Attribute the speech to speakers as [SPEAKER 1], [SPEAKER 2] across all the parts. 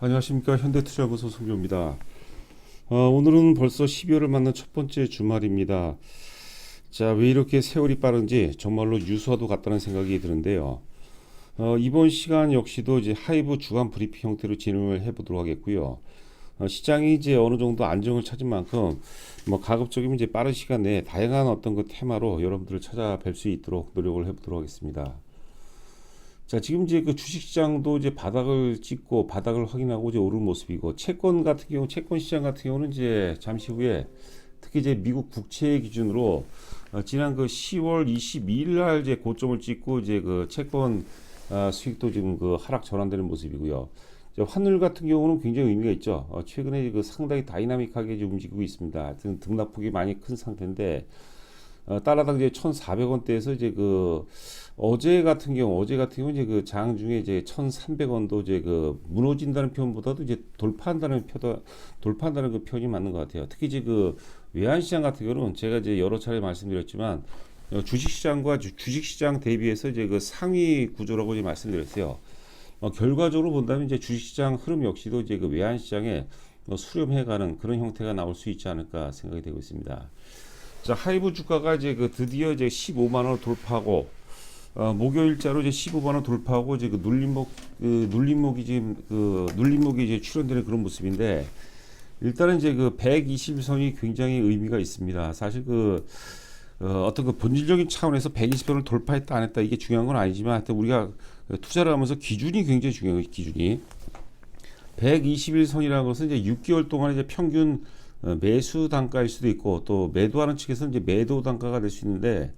[SPEAKER 1] 안녕하십니까. 현대투자연구소 송교입니다. 오늘은 벌써 12월을 맞는 첫 번째 주말입니다. 자, 왜 이렇게 세월이 빠른지 정말로 유수화도 같다는 생각이 드는데요. 이번 시간 역시도 이제 하이브 주간 브리핑 형태로 진행을 해보도록 하겠고요. 시장이 이제 어느 정도 안정을 찾은 만큼 가급적이면 이제 빠른 시간 내에 다양한 어떤 그 테마로 여러분들을 찾아뵐 수 있도록 노력을 해보도록 하겠습니다. 자, 지금 이제 그 주식시장도 이제 바닥을 찍고 바닥을 확인하고 이제 오르는 모습이고, 채권 같은 경우, 채권 시장 같은 경우는 이제 잠시 후에 특히 이제 미국 국채 기준으로 지난 그 10월 22일 날 이제 고점을 찍고 이제 그 채권 수익도 지금 그 하락 전환되는 모습이고요. 이제 환율 같은 경우는 굉장히 의미가 있죠. 최근에 그 상당히 다이나믹하게 움직이고 있습니다. 하여튼 등락폭이 많이 큰 상태인데, 달러당 이제 1,400원대에서 이제 그 어제 같은 경우 이제 그 장 중에 이제 1,300원도 이제 그 무너진다는 표현보다도 이제 돌파한다는 그 표현이 맞는 것 같아요. 특히 이제 그 외환시장 같은 경우는 제가 이제 여러 차례 말씀드렸지만, 주식시장과 주식시장 대비해서 이제 그 상위 구조라고 이제 말씀드렸어요. 결과적으로 본다면 이제 주식시장 흐름 역시도 이제 그 외환시장에 수렴해가는 그런 형태가 나올 수 있지 않을까 생각이 되고 있습니다. 자, 하이브 주가가 이제 그 드디어 이제 15만 원 돌파하고, 목요일자로 이제 15만 원 돌파하고 이제 그 눌림목이 이제 출현되는 그런 모습인데, 일단은 이제 그 120선이 굉장히 의미가 있습니다. 사실 어떤 그 본질적인 차원에서 120선을 돌파했다 안 했다 이게 중요한 건 아니지만, 하여튼 우리가 투자를 하면서 기준이 굉장히 중요해요. 기준이 121선이라는 것은 이제 6개월 동안 이제 평균 매수 단가일 수도 있고, 또 매도하는 측에서는 이제 매도 단가가 될 수 있는데,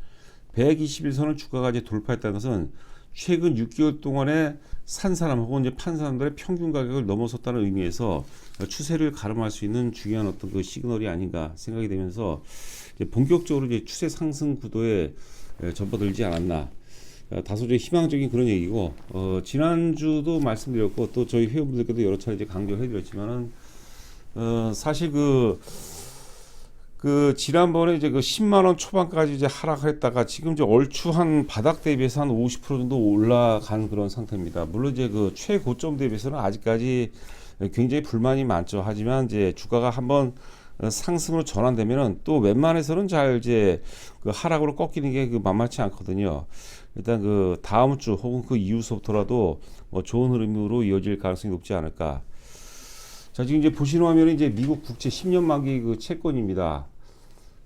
[SPEAKER 1] 121선을 주가가 이제 돌파했다는 것은 최근 6개월 동안에 산 사람 혹은 이제 판 사람들의 평균 가격을 넘어섰다는 의미에서 추세를 가름할 수 있는 중요한 어떤 그 시그널이 아닌가 생각이 되면서, 이제 본격적으로 이제 추세 상승 구도에 접어들지 않았나. 다소 좀 희망적인 그런 얘기고, 지난주도 말씀드렸고 또 저희 회원분들께도 여러 차례 이제 강조해 드렸지만은, 사실 지난번에 이제 그 10만원 초반까지 이제 하락했다가 지금 이제 얼추 한 바닥 대비해서 한 50% 정도 올라간 그런 상태입니다. 물론 이제 그 최고점 대비해서는 아직까지 굉장히 불만이 많죠. 하지만 이제 주가가 한번 상승으로 전환되면은 또 웬만해서는 잘 이제 그 하락으로 꺾이는 게 만만치 않거든요. 일단 그 다음 주 혹은 그 이후서부터라도 좋은 흐름으로 이어질 가능성이 높지 않을까. 자, 지금 이제 보시는 화면은 이제 미국 국채 10년 만기 그 채권입니다.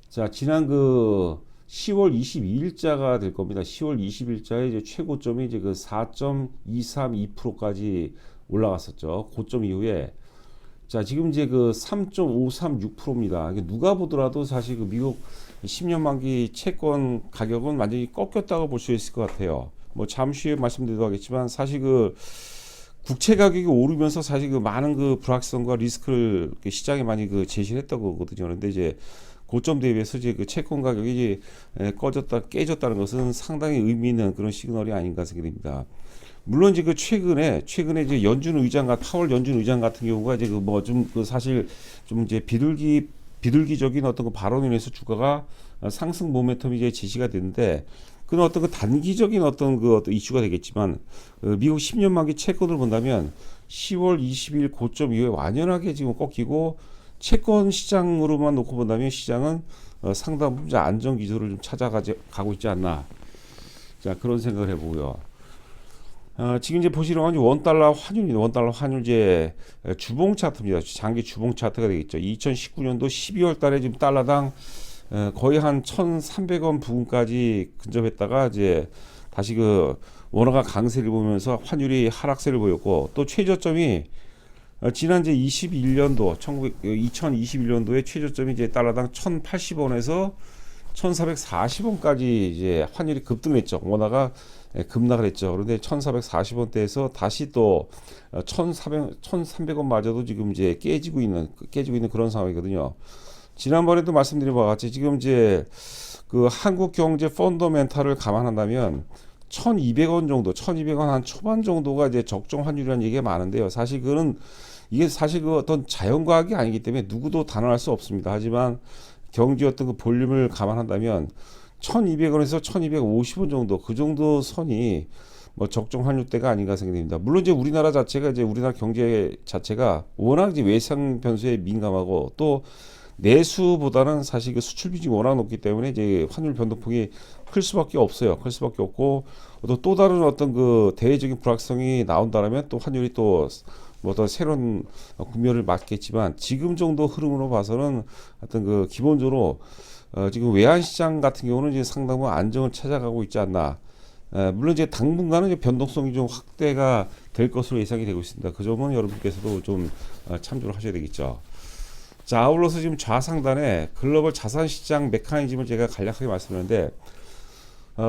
[SPEAKER 1] 자, 지난 그 10월 22일자가 될 겁니다. 10월 20일자에 이제 최고점이 이제 그 4.232%까지 올라갔었죠. 고점 이후에. 자, 지금 이제 그 3.536%입니다. 누가 보더라도 사실 그 미국 10년 만기 채권 가격은 완전히 꺾였다고 볼 수 있을 것 같아요. 잠시 후에 말씀드리도록 하겠지만, 사실 국채 가격이 오르면서 사실 많은 불확실성과 리스크를 시장에 많이 제시를 했던 거거든요. 그런데 이제 고점 대비해서 이제 채권 가격이 이제 깨졌다는 것은 상당히 의미 있는 그런 시그널이 아닌가 생각이 됩니다. 물론 이제 최근에 이제 파월 연준 의장 같은 경우가 이제 사실 좀 이제 비둘기적인 어떤 발언에 의해서 주가가 상승 모멘텀이 이제 제시가 되는데, 그건 어떤 단기적인 어떤 이슈가 되겠지만, 미국 10년 만기 채권을 본다면 10월 20일 고점 이후에 완연하게 지금 꺾이고, 채권 시장으로만 놓고 본다면 시장은 상당 부분 안정 기조를 좀 찾아가고 있지 않나. 자, 그런 생각을 해보고요. 지금 이제 보시는 건 원달러 환율입니다. 원달러 환율 이제 주봉 차트입니다. 장기 주봉 차트가 되겠죠. 2019년도 12월 달에 지금 달러당 거의 한 1,300원 부근까지 근접했다가 이제 다시 원화가 강세를 보면서 환율이 하락세를 보였고, 또 최저점이 지난 이제 2021년도에 최저점이 이제 달러당 1,080원에서 1,440원까지 이제 환율이 급등했죠. 원화가 급락을 했죠. 그런데 1,440원대에서 다시 또 1,300원마저도 지금 이제 깨지고 있는 그런 상황이거든요. 지난번에도 말씀드린 바와 같이 지금 이제 한국 경제 펀더멘탈을 감안한다면 1,200원 정도, 1,200원 한 초반 정도가 이제 적정 환율이라는 얘기가 많은데요. 사실 이게 사실 어떤 자연과학이 아니기 때문에 누구도 단언할 수 없습니다. 하지만 경제 어떤 볼륨을 감안한다면 1,200원에서 1,250원 정도, 그 정도 선이 뭐 적정 환율대가 아닌가 생각됩니다. 물론 이제 우리나라 자체가 이제 우리나라 경제 자체가 워낙 이제 외상 변수에 민감하고 또 내수보다는 사실 그 수출 비중이 워낙 높기 때문에 이제 환율 변동폭이 클 수밖에 없어요. 클 수밖에 없고 또 다른 어떤 그 대외적인 불확성이 나온다면 또 환율이 또 뭐 더 새로운 국면을 맞겠지만 지금 정도 흐름으로 봐서는 어떤 그 기본적으로 지금 외환 시장 같은 경우는 이제 상당 부분 안정을 찾아가고 있지 않나. 물론 이제 당분간은 이제 변동성이 좀 확대가 될 것으로 예상이 되고 있습니다. 그 점은 여러분께서도 좀 참조를 하셔야 되겠죠. 자, 아울러서 지금 좌상단에 글로벌 자산 시장 메커니즘을 제가 간략하게 말씀드렸는데,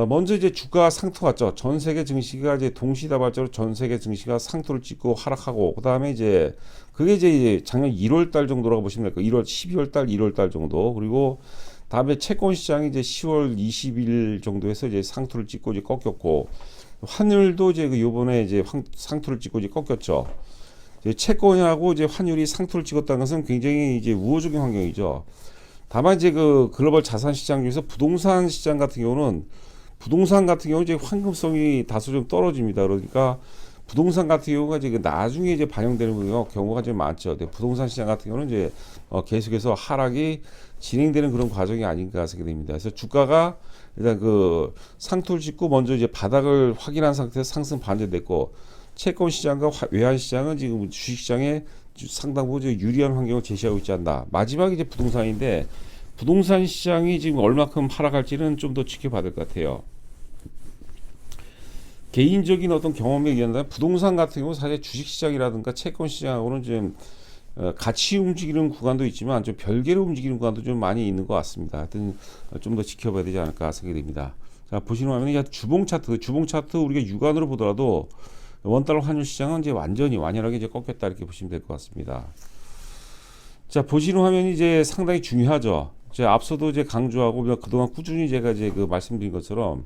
[SPEAKER 1] 먼저 이제 주가 상투 같죠. 전 세계 증시가 이제 동시다발적으로 전 세계 증시가 상투를 찍고 하락하고, 그 다음에 이제 그게 이제 작년 1월 달 정도라고 보시면 될 거예요. 12월 달, 1월 달 정도. 그리고 다음에 채권 시장이 이제 10월 20일 정도에서 이제 상투를 찍고 이제 꺾였고, 환율도 이제 그 요번에 이제 상투를 찍고 이제 꺾였죠. 이제 채권하고 이제 환율이 상투를 찍었다는 것은 굉장히 이제 우호적인 환경이죠. 다만 이제 그 글로벌 자산 시장 중에서 부동산 시장 같은 경우는 이제 황금성이 다소 좀 떨어집니다. 그러니까 부동산 같은 경우가 이제 나중에 이제 반영되는 경우가 좀 많죠. 부동산 시장 같은 경우는 이제 계속해서 하락이 진행되는 그런 과정이 아닌가 생각됩니다. 그래서 주가가 일단 그 상투를 찍고 먼저 이제 바닥을 확인한 상태에서 상승 반전됐고, 채권 시장과 외환 시장은 지금 주식 시장에 상당 부분 유리한 환경을 제시하고 있지 않나. 마지막에 이제 부동산인데, 부동산 시장이 지금 얼마큼 하락할지는 좀 더 지켜봐야 될 것 같아요. 개인적인 어떤 경험에 의한다면 부동산 같은 경우 사실 주식 시장이라든가 채권 시장하고는 좀 같이 움직이는 구간도 있지만 좀 별개로 움직이는 구간도 좀 많이 있는 것 같습니다. 하여튼 좀 더 지켜봐야 되지 않을까 생각이 됩니다. 자, 보시는 화면에 주봉 차트 우리가 육안으로 보더라도 원달러 환율 시장은 이제 완연하게 이제 꺾였다 이렇게 보시면 될 것 같습니다. 자, 보시는 화면이 이제 상당히 중요하죠. 제가 앞서도 이제 강조하고 그동안 꾸준히 제가 이제 그 말씀드린 것처럼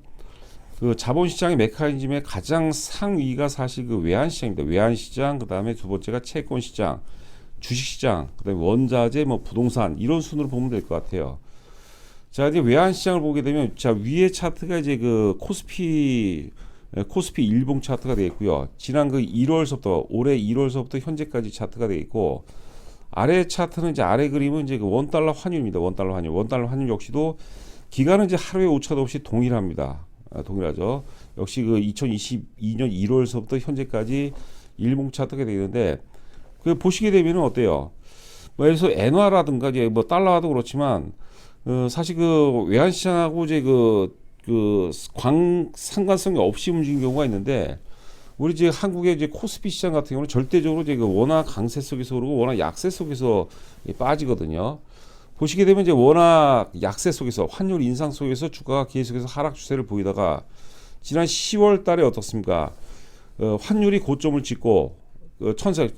[SPEAKER 1] 그 자본시장의 메커니즘의 가장 상위가 사실 그 외환시장입니다. 외환시장, 그 다음에 두 번째가 채권시장, 주식시장, 그 다음에 원자재, 뭐 부동산 이런 순으로 보면 될 것 같아요. 자, 이제 외환시장을 보게 되면 자 위에 차트가 이제 그 코스피 일봉 차트가 되겠고요. 지난 그 1월서부터 올해 1월서부터 현재까지 차트가 되겠고, 아래 차트는 이제 아래 그림은 이제 그 원달러 환율입니다. 원달러 환율 역시도 기간은 이제 하루에 오차도 없이 동일합니다. 동일하죠. 역시 그 2022년 1월서부터 현재까지 일봉 차트가 되는데, 그 보시게 되면은 어때요? 뭐 예를 들어서 엔화라든가 이제 뭐 달러도 그렇지만 사실 그 외환 시장하고 이제 상관성이 없이 움직이는 경우가 있는데, 우리 이제 한국의 이제 코스피 시장 같은 경우는 절대적으로 이제 그 워낙 강세 속에서 오르고 워낙 약세 속에서 빠지거든요. 보시게 되면 이제 워낙 약세 속에서 환율 인상 속에서 주가가 계속해서 하락 추세를 보이다가 지난 10월 달에 어떻습니까? 환율이 고점을 찍고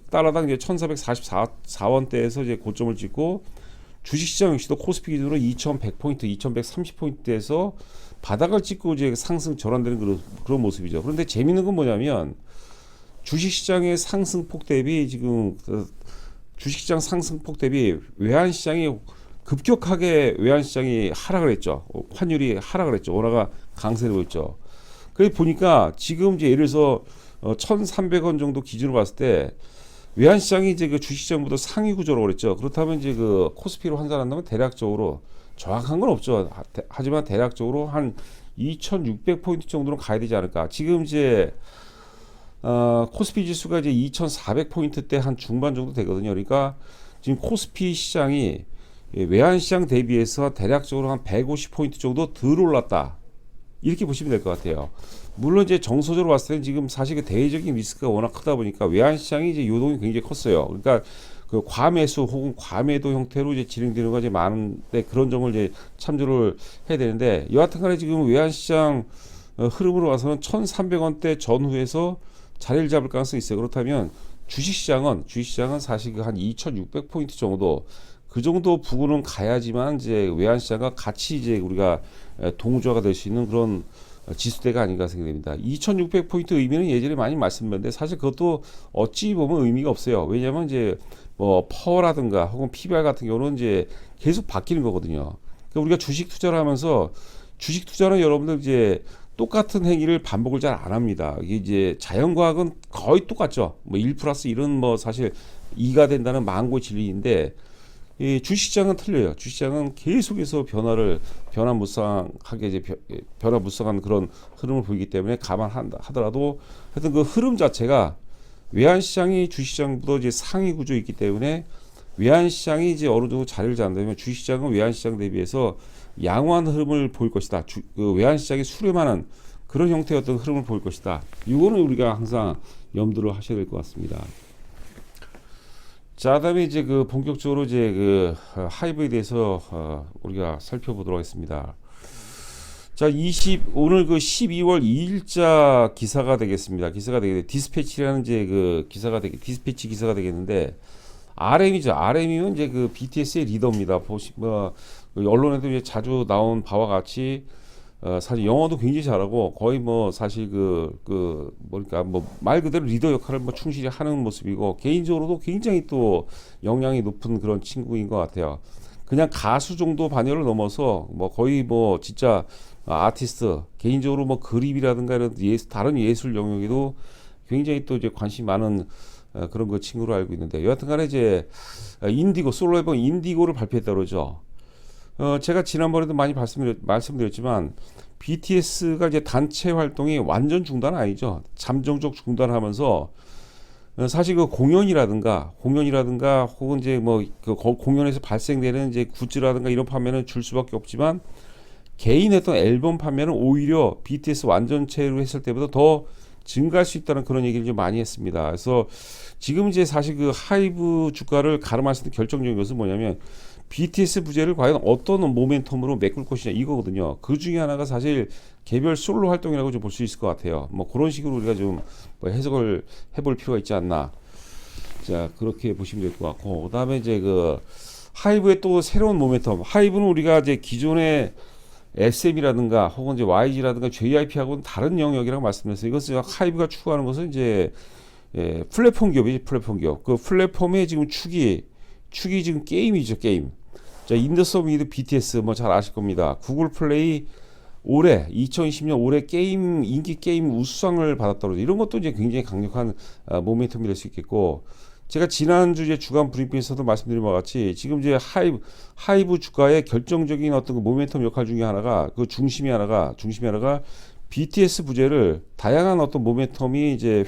[SPEAKER 1] 달러당 이제 1,444원대에서 이제 고점을 찍고, 주식시장 역시도 코스피 기준으로 2,100포인트, 2,130포인트에서 바닥을 찍고 이제 상승 전환되는 그런 모습이죠. 그런데 재미있는 건 뭐냐면 주식시장의 상승폭 대비 지금 주식시장 상승폭 대비 외환시장이 급격하게 외환시장이 하락을 했죠. 환율이 하락을 했죠. 원화가 강세를 보였죠. 그래 보니까 지금 이제 예를 들어서 1,300원 정도 기준으로 봤을 때 외환시장이 이제 그 주식시장보다 상위 구조라고 그랬죠. 그렇다면 이제 그 코스피로 환산한다면 대략적으로 정확한 건 없죠. 하지만 대략적으로 한 2,600포인트 정도는 가야 되지 않을까. 지금 이제 코스피 지수가 이제 2,400포인트대 한 중반 정도 되거든요. 그러니까 지금 코스피 시장이 외환시장 대비해서 대략적으로 한 150포인트 정도 덜 올랐다. 이렇게 보시면 될 것 같아요. 물론 이제 정서적으로 봤을 때는 지금 사실 그 대외적인 리스크가 워낙 크다 보니까 외환시장이 이제 요동이 굉장히 컸어요. 그러니까 그 과매수 혹은 과매도 형태로 이제 진행되는 것이 많은데, 그런 점을 이제 참조를 해야 되는데, 여하튼간에 지금 외환시장 흐름으로 봐서는 1,300원대 전후에서 자리를 잡을 가능성이 있어요. 그렇다면 주식시장은 사실 그 한 2,600포인트 정도, 그 정도 부근은 가야지만 이제 외환시장과 같이 이제 우리가 동조화가 될 수 있는 그런 지수대가 아닌가 생각됩니다. 2,600포인트 의미는 예전에 많이 말씀드렸는데 사실 그것도 어찌 보면 의미가 없어요. 왜냐하면 이제 뭐 퍼라든가 혹은 PBR 같은 경우는 이제 계속 바뀌는 거거든요. 그러니까 우리가 주식 투자를 하면서, 주식 투자는 여러분들 이제 똑같은 행위를 반복을 잘 안 합니다. 이게 이제 자연과학은 거의 똑같죠. 뭐 1 플러스 1은 뭐 사실 2가 된다는 망고의 진리인데 이 주식시장은 틀려요. 주식시장은 계속해서 변화무쌍하게 이제 변화무쌍한 그런 흐름을 보이기 때문에 감안하더라도 하여튼 그 흐름 자체가 외환시장이 주식시장보다 이제 상위 구조에 있기 때문에 외환시장이 이제 어느 정도 자리를 잡는다면 주식시장은 외환시장 대비해서 양호한 흐름을 보일 것이다. 그 외환시장이 수렴하는 그런 형태의 어떤 흐름을 보일 것이다. 이거는 우리가 항상 염두를 하셔야 될 것 같습니다. 자, 그다음에 이제 그 본격적으로 이제 그 하이브에 대해서 우리가 살펴보도록 하겠습니다. 자, 오늘 그 12월 2일자 기사가 되겠습니다. 디스패치라는 이제 그 디스패치 기사가 되겠는데 RM이죠. RM이면 이제 그 BTS의 리더입니다. 언론에도 이제 자주 나온 바와 같이 사실 영어도 굉장히 잘하고 거의 뭐 사실 뭐랄까 뭐 말 그대로 리더 역할을 뭐 충실히 하는 모습이고 개인적으로도 굉장히 또 역량이 높은 그런 친구인 것 같아요. 그냥 가수 정도 반열을 넘어서 뭐 거의 뭐 진짜 아티스트 개인적으로 뭐 그림이라든가 이런 다른 예술 영역에도 굉장히 또 이제 관심이 많은 그런 그 친구로 알고 있는데 여하튼간에 이제 인디고 솔로 앨범 인디고를 발표했다고 그러죠. 제가 지난번에도 많이 말씀드렸지만 BTS가 이제 단체 활동이 완전 중단 아니죠. 잠정적 중단하면서 사실 그 공연이라든가 혹은 이제 뭐 그 공연에서 발생되는 이제 굿즈라든가 이런 판매는 줄 수밖에 없지만 개인 했던 앨범 판매는 오히려 BTS 완전체로 했을 때보다 더 증가할 수 있다는 그런 얘기를 좀 많이 했습니다. 그래서 지금 이제 사실 그 하이브 주가를 가름할 수 있는 결정적인 것은 뭐냐면 BTS 부재를 과연 어떤 모멘텀으로 메꿀 것이냐 이거거든요. 그 중에 하나가 사실 개별 솔로 활동이라고 좀 볼 수 있을 것 같아요. 뭐 그런 식으로 우리가 좀 해석을 해볼 필요가 있지 않나. 자, 그렇게 보시면 될 것 같고, 그다음에 이제 그 하이브의 또 새로운 모멘텀. 하이브는 우리가 이제 기존의 SM이라든가 혹은 이제 YG라든가 JYP하고는 다른 영역이라고 말씀드렸어요. 이것은 하이브가 추구하는 것은 이제 플랫폼 기업이지, 플랫폼 기업. 그 플랫폼의 지금 축이 지금 게임이죠, 게임. 자, 인더서미드 BTS 뭐 잘 아실 겁니다. 구글 플레이 올해 2020년 올해 인기 게임 우수상을 받았다고 이런 것도 이제 굉장히 강력한 모멘텀이 될 수 있겠고, 제가 지난주 이제 주간 브리핑에서도 말씀드린 바와 같이 지금 이제 하이브 주가의 결정적인 어떤 그 모멘텀 역할 중에 하나가 그 중심이 하나가 BTS 부재를 다양한 어떤 모멘텀이 이제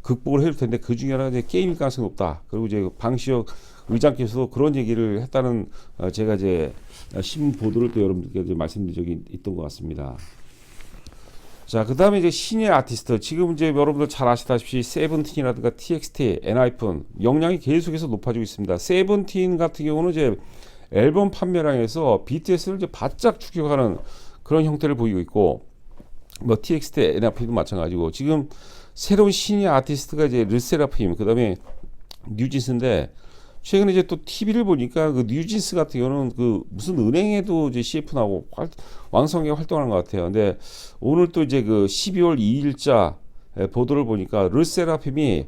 [SPEAKER 1] 극복을 해줄 텐데 그 중에 하나가 이제 게임일 가능성이 높다. 그리고 이제 방시혁 의장께서도 그런 얘기를 했다는 제가 이제 신문 보도를 또 여러분들께 말씀드린 적이 있던 것 같습니다. 자, 그 다음에 이제 신예 아티스트. 지금 이제 여러분들 잘 아시다시피 세븐틴이라든가 TXT, 엔하이픈 역량이 계속해서 높아지고 있습니다. 세븐틴 같은 경우는 이제 앨범 판매량에서 BTS를 이제 바짝 추격하는 그런 형태를 보이고 있고, 뭐 TXT, 엔하이픈도 마찬가지고, 지금 새로운 신예 아티스트가 이제 르세라핌, 그 다음에 뉴진스인데, 최근에 이제 또 TV를 보니까 그 뉴진스 같은 경우는 그 무슨 은행에도 이제 CF 나오고 왕성하게 활동하는 것 같아요. 근데 오늘 또 이제 그 12월 2일자 보도를 보니까 르세라핌이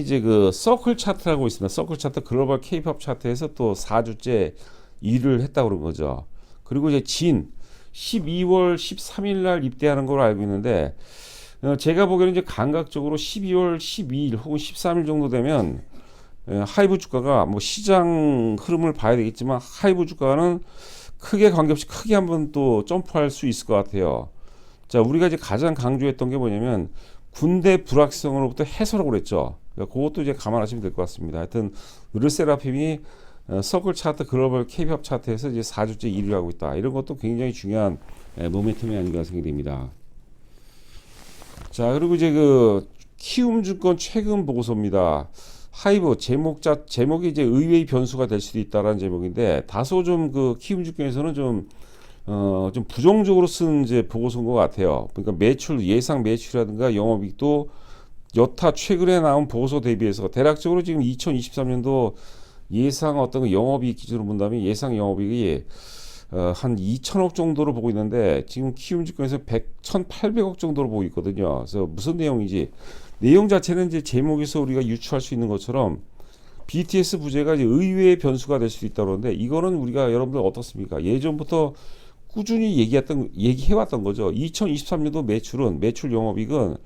[SPEAKER 1] 이제 그 서클 차트라고 있습니다. 서클 차트 글로벌 K-팝 차트에서 또 4주째 2위를 했다고 그런 거죠. 그리고 이제 12월 13일 날 입대하는 걸로 알고 있는데 제가 보기에는 이제 감각적으로 12월 12일 혹은 13일 정도 되면 하이브 주가가 뭐 시장 흐름을 봐야 되겠지만 하이브 주가는 크게 관계없이 크게 한번 또 점프할 수 있을 것 같아요. 자, 우리가 이제 가장 강조했던 게 뭐냐면 군대 불확성으로부터 해소라고 그랬죠. 그러니까 그것도 이제 감안하시면 될 것 같습니다. 하여튼 르세라핌이 서클 차트 글로벌 K-팝 차트에서 이제 4주째 1위를 하고 있다. 이런 것도 굉장히 중요한 모멘텀이 아닌가 생각이 됩니다. 자, 그리고 이제 그 키움증권 최근 보고서입니다. 하이브 제목이 이제 의외의 변수가 될 수도 있다라는 제목인데 다소 좀 그 키움증권에서는 좀 부정적으로 쓴 이제 보고서인 것 같아요. 그러니까 예상 매출이라든가 영업이익도 여타 최근에 나온 보고서 대비해서 대략적으로 지금 2023년도 예상 어떤 영업이익 기준으로 본다면 예상 영업이익이 한 2천억 정도로 보고 있는데 지금 키움증권에서 1,800억 정도로 보고 있거든요. 그래서 무슨 내용인지 내용 자체는 이제 제목에서 우리가 유추할 수 있는 것처럼 BTS 부재가 이제 의외의 변수가 될 수도 있다고 하는데 이거는 우리가 여러분들 어떻습니까? 예전부터 꾸준히 얘기해왔던 거죠. 2023년도 매출 영업이익은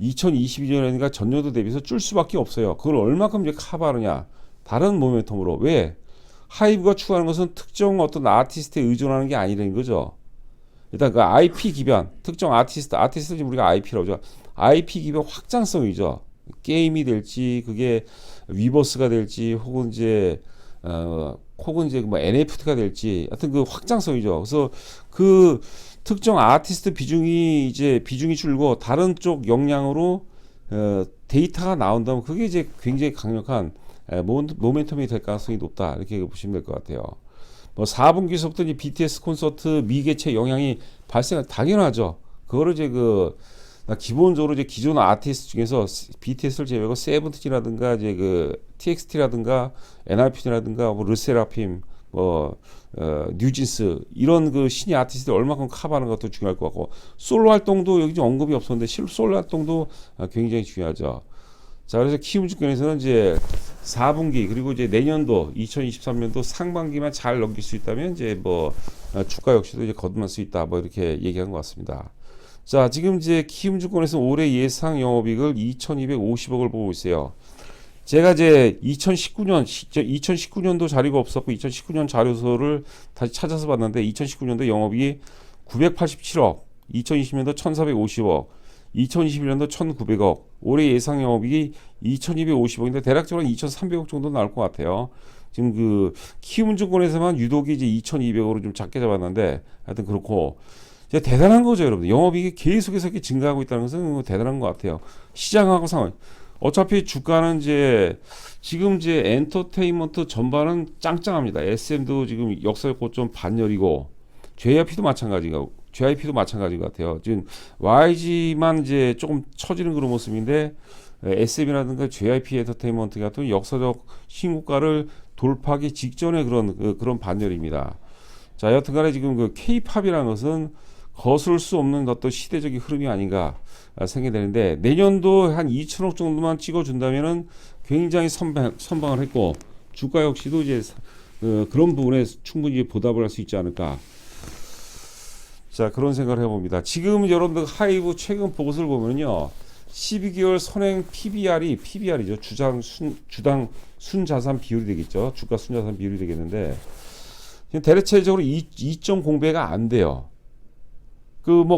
[SPEAKER 1] 2022년이니까 전년도 대비해서 줄 수밖에 없어요. 그걸 얼마큼 이제 커버하느냐. 다른 모멘텀으로. 왜? 하이브가 추구하는 것은 특정 어떤 아티스트에 의존하는 게 아니라는 거죠. 일단 그 IP 기반, 특정 아티스트 지금 우리가 IP라고 하죠. IP 기반 확장성이죠. 게임이 될지, 그게 위버스가 될지, 혹은 이제 뭐 NFT가 될지, 하여튼 그 확장성이죠. 그래서 그 특정 아티스트 비중이 줄고 다른 쪽 역량으로 데이터가 나온다면 그게 이제 굉장히 강력한 모멘텀이 될 가능성이 높다. 이렇게 보시면 될 것 같아요. 뭐 4분기서부터 이제 BTS 콘서트 미개체 영향이 당연하죠. 그거를 이제 기본적으로 이제 기존 아티스트 중에서 BTS를 제외하고 세븐틴이라든가 이제 TXT라든가 엔하이픈이라든가 뭐 르세라핌 뉴진스 이런 그 신의 아티스트를 얼마큼 커버하는 것도 중요할 것 같고, 솔로 활동도 여기 좀 언급이 없었는데 솔로 활동도 굉장히 중요하죠. 자, 그래서 키움증권에서는 이제 4분기 그리고 이제 내년도 2023년도 상반기만 잘 넘길 수 있다면 이제 주가 역시도 이제 거듭날 수 있다, 이렇게 얘기한 것 같습니다. 자, 지금 이제 키움증권에서 올해 예상 영업이익을 2,250억을 보고 있어요. 제가 이제 2019년도 자료가 없었고 2019년 자료서를 다시 찾아서 봤는데 2019년도 영업이익이 987억, 2020년도 1,450억, 2021년도 1,900억, 올해 예상 영업이익이 2,250억인데 대략적으로 2,300억 정도 나올 것 같아요. 지금 키움증권에서만 유독이 이제 2,200억으로 좀 작게 잡았는데, 하여튼 그렇고 대단한 거죠, 여러분. 영업이익이 계속해서 이렇게 증가하고 있다는 것은 대단한 것 같아요. 시장하고 상황. 어차피 주가는 지금 엔터테인먼트 전반은 짱짱합니다. SM도 지금 역사적 고점 반열이고, JYP도 마찬가지인 것 같아요. 지금 YG만 이제 조금 처지는 그런 모습인데, SM이라든가 JYP 엔터테인먼트 같은 역사적 신고가를 돌파하기 직전의 그런 반열입니다. 자, 여튼간에 지금 K-팝이라는 것은 거스를 수 없는 어떤 시대적인 흐름이 아닌가 생각되는데, 내년도 한 2천억 정도만 찍어준다면은 굉장히 선방을 했고, 주가 역시도 이제 그런 부분에 충분히 보답을 할 수 있지 않을까. 자, 그런 생각을 해봅니다. 지금 여러분들 하이브 최근 보고서를 보면요, 12개월 선행 PBR이죠. 주당 순자산 비율이 되겠죠. 주가 순자산 비율이 되겠는데, 대체적으로 2.0배가 안 돼요.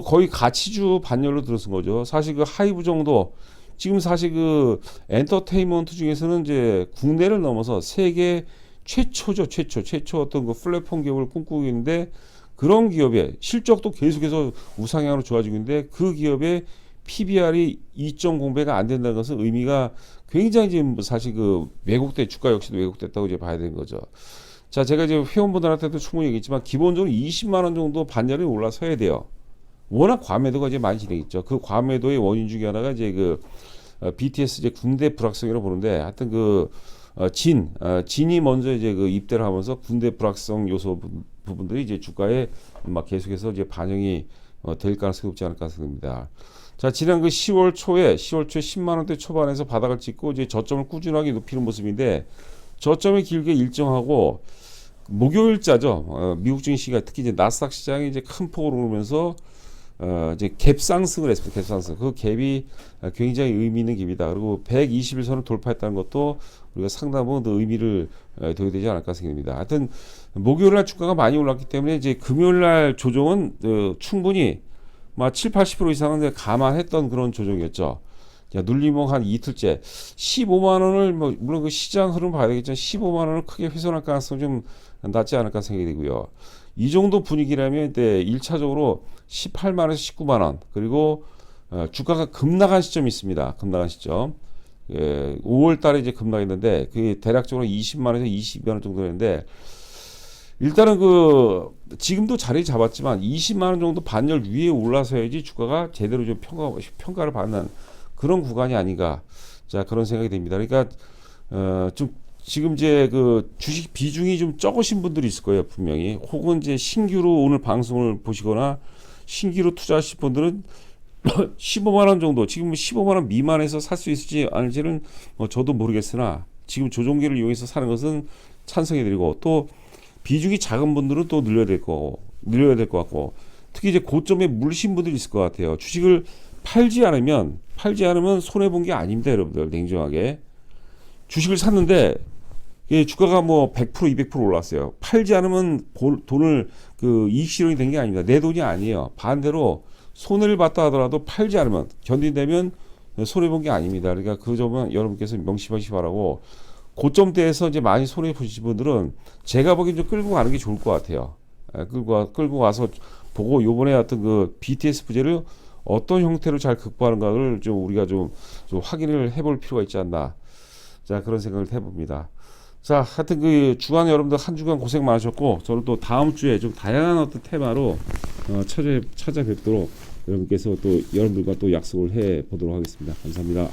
[SPEAKER 1] 거의 가치주 반열로 들어선 거죠. 사실 하이브 정도, 지금 사실 엔터테인먼트 중에서는 이제 국내를 넘어서 세계 최초죠. 최초 어떤 플랫폼 기업을 꿈꾸고 있는데, 그런 기업의 실적도 계속해서 우상향으로 좋아지고 있는데, 그 기업의 PBR이 2.0배가 안 된다는 것은 의미가 굉장히 지금 사실 주가 역시도 왜곡됐다고 이제 봐야 되는 거죠. 자, 제가 이제 회원분들한테도 충분히 얘기했지만, 기본적으로 20만원 정도 반열이 올라서야 돼요. 워낙 과매도가 이제 많이 진행했죠. 그 과매도의 원인 중에 하나가 이제 BTS 이제 군대 불확성이라고 보는데, 하여튼 진이 먼저 이제 입대를 하면서 군대 불확성 요소 부분들이 이제 주가에 막 계속해서 이제 반영이 될 가능성이 높지 않을까 생각합니다. 자, 지난 10월 초에 10만 원대 초반에서 바닥을 찍고 이제 저점을 꾸준하게 높이는 모습인데, 저점이 길게 일정하고 목요일자죠. 미국 증시가 특히 이제 나스닥 시장이 이제 큰 폭으로 오르면서 이제 갭 상승을 했습니다. 갭 상승. 그 갭이 굉장히 의미 있는 갭이다. 그리고 121선을 돌파했다는 것도 우리가 상당 부분 더 의미를 둬야 되지 않을까 생각합니다. 하여튼 목요일날 주가가 많이 올랐기 때문에 이제 금요일날 조정은 충분히 7, 80% 이상은 감안했던 그런 조정이었죠. 눌림목 한 이틀째 15만 원을 물론 그 시장 흐름 봐야 되겠지만 15만 원을 크게 훼손할 가능성이 좀 낮지 않을까 생각이 되고요. 이 정도 분위기라면 1차적으로 18만 원에서 19만 원, 그리고 주가가 급락한 시점이 있습니다. 급락한 시점. 5월 달에 이제 급락했는데 그게 대략적으로 20만 원에서 22만 원 정도 했는데, 일단은 지금도 자리 잡았지만 20만 원 정도 반열 위에 올라서야지 주가가 제대로 좀 평가를 받는 그런 구간이 아닌가. 자, 그런 생각이 됩니다. 그러니까 지금 이제 주식 비중이 좀 적으신 분들이 있을 거예요, 분명히. 혹은 이제 신규로 오늘 방송을 보시거나 신규로 투자하실 분들은 15만 원 정도, 지금 15만 원 미만에서 살 수 있을지 아닐지는 저도 모르겠으나, 지금 조종기를 이용해서 사는 것은 찬성해드리고, 또 비중이 작은 분들은 또 늘려야 될 거고, 늘려야 될 것 같고, 특히 이제 고점에 물리신 분들이 있을 것 같아요. 주식을 팔지 않으면 손해 본 게 아닙니다, 여러분들. 냉정하게 주식을 샀는데 주가가 뭐 100%, 200% 올랐어요. 팔지 않으면 돈을 그 이익 실현이 된 게 아닙니다. 내 돈이 아니에요. 반대로 손해를 봤다 하더라도 팔지 않으면 견딘다면 손해 본 게 아닙니다. 그러니까 그 점은 여러분께서 명심하시기 바라고, 고점대에서 이제 많이 손해 보신 분들은 제가 보기엔 좀 끌고 가는 게 좋을 것 같아요. 끌고 가서 보고 요번에 어떤 그 BTS 부재를 어떤 형태로 잘 극복하는가를 좀 우리가 좀 확인을 해볼 필요가 있지 않나. 자, 그런 생각을 해봅니다. 자, 하여튼 그 주간 여러분들 한 주간 고생 많으셨고, 저는 또 다음 주에 좀 다양한 어떤 테마로 찾아뵙도록 여러분께서 또 여러분들과 또 약속을 해 보도록 하겠습니다. 감사합니다.